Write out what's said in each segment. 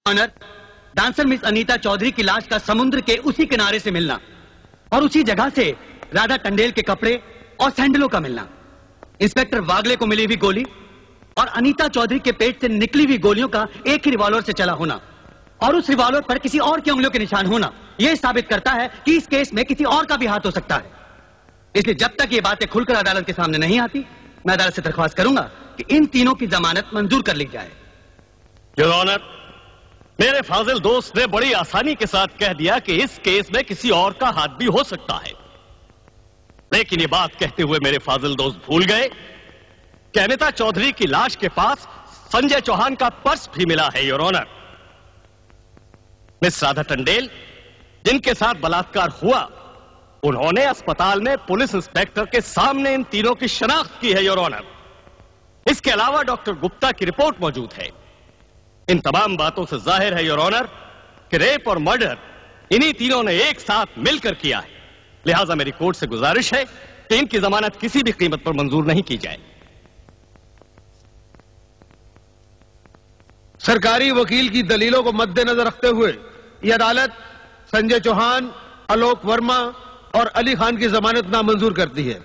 Honour, dancer miss Anita Chaudhary की लाश का समुद्र के उसी किनारे से मिलना और उसी जगह से राधा टंडेल के कपड़े और सैंडलों का मिलना, इंस्पेक्टर वागले को मिली हुई गोली और अनीता चौधरी के पेट से निकली हुई गोलियों का एक ही रिवॉल्वर से चला होना और उस रिवॉल्वर पर किसी और की उंगलियों के निशान होना, यह साबित करता है कि इस केस में किसी और का भी हाथ हो सकता है। इसलिए जब तक ये बातें खुलकर अदालत के सामने नहीं आती, मैं अदालत से दरख्वास्त करूंगा कि इन तीनों की जमानत मंजूर कर ली जाए। योर ऑनर, मेरे फाजिल दोस्त ने बड़ी आसानी के साथ कह दिया कि इस केस में किसी और का हाथ भी हो सकता है, लेकिन ये बात कहते हुए मेरे फाजिल दोस्त भूल गए कि अनीता चौधरी की लाश के पास संजय चौहान का पर्स भी मिला है। Your honour, miss Radha Tandel जिनके साथ बलात्कार हुआ, उन्होंने अस्पताल में पुलिस इंस्पेक्टर के सामने इन तीनों की शनाख्त की है। योर ऑनर, इसके अलावा डॉक्टर गुप्ता की रिपोर्ट मौजूद है। इन तमाम बातों से जाहिर है योर ऑनर कि रेप और मर्डर इन्हीं तीनों ने एक साथ मिलकर किया है। लिहाजा मेरी कोर्ट से गुजारिश है कि इनकी जमानत किसी भी कीमत पर मंजूर नहीं की जाए। सरकारी वकील की दलीलों को मद्देनजर रखते हुए यह अदालत संजय चौहान, आलोक वर्मा और अली खान की जमानत नामंजूर करती है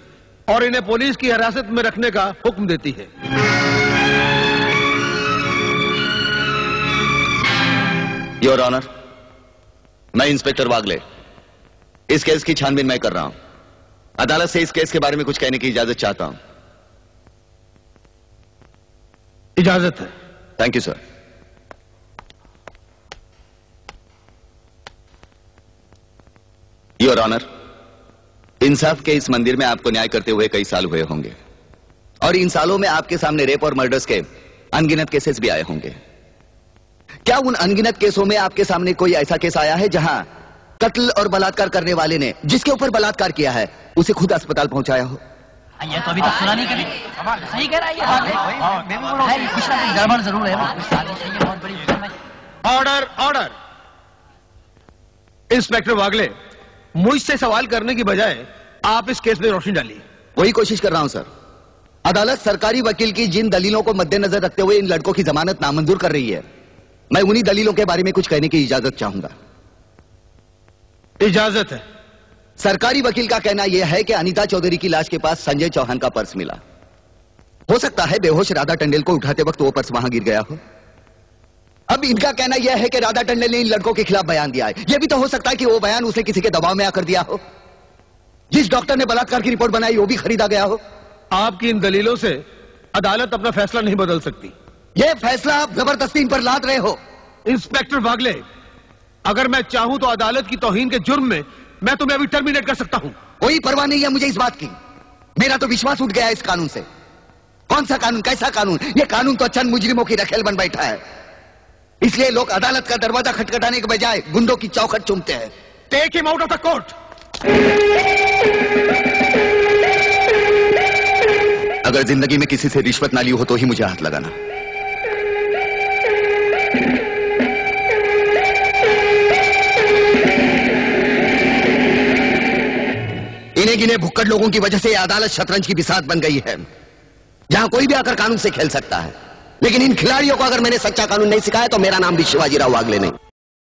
और इन्हें पुलिस की हिरासत में रखने का हुक्म देती है। योर ऑनर, मैं इंस्पेक्टर वागले इस केस की छानबीन मैं कर रहा हूं। अदालत से इस केस के बारे में कुछ कहने की इजाजत चाहता हूं। इजाजत है। Thank you sir. Your honour, इंसाफ के इस मंदिर में आपको न्याय करते हुए कई साल हुए होंगे और इन सालों में आपके सामने रेप और मर्डर्स के अनगिनत केसेस भी आए होंगे। क्या उन अनगिनत केसों में आपके सामने कोई ऐसा केस आया है जहां कत्ल और बलात्कार करने वाले ने जिसके ऊपर बलात्कार किया है उसे खुद अस्पताल पहुंचाया हो? ये तो अभी तक सुना नहीं कभी। सही कह रहा है, कुछ ना कुछ गड़बड़ जरूर है। बहुत बड़ी ऑर्डर, ऑर्डर। इंस्पेक्टर वागले, मुझसे सवाल करने की बजाय आप इस केस में रोशनी डालिए। वही कोशिश कर रहा हूं सर। अदालत सरकारी वकील की जिन दलीलों को मद्देनजर रखते हुए इन लड़कों की जमानत नामंजूर कर रही है, मैं उन्हीं दलीलों के बारे में कुछ कहने की इजाजत चाहूंगा। इजाजत है। सरकारी वकील का कहना यह है कि अनीता चौधरी की लाश के पास संजय चौहान का पर्स मिला। हो सकता है बेहोश राधा टंडेल को उठाते वक्त वो पर्स वहां गिर गया हो। अब इनका कहना यह है कि राधा टंडेल ने इन लड़कों के खिलाफ बयान दिया है। यह भी तो हो सकता है कि वो बयान उसने किसी के दबाव में आकर दिया हो। जिस डॉक्टर ने बलात्कार की रिपोर्ट बनाई वो भी खरीदा गया हो। आपकी इन दलीलों से अदालत अपना फैसला नहीं बदल सकती। यह फैसला आप जबरदस्ती इन पर लाद रहे हो। इंस्पेक्टर वागले, अगर मैं चाहूं तो अदालत की तौहीन के जुर्म में मैं तुम्हें अभी टर्मिनेट कर सकता हूं। कोई परवाह नहीं है मुझे इस बात की। मेरा तो विश्वास उठ गया है इस कानून से। कौन सा कानून, कैसा कानून? यह कानून तो चंद मुजरिमों की रखेल बन बैठा है। इसलिए लोग अदालत का दरवाजा खटखटाने के बजाय गुंडों की चौखट चूमते हैं। Take him out of the court. अगर जिंदगी में किसी से रिश्वत ना ली हो तो ही मुझे हाथ लगाना। इन्हें गिने भुक्कड़ लोगों की वजह से अदालत शतरंज की बिसात बन गई है, जहां कोई भी आकर कानून से खेल सकता है। लेकिन इन खिलाड़ियों को अगर मैंने सच्चा कानून नहीं सिखाया तो मेरा नाम भी शिवाजी राव वागले नहीं।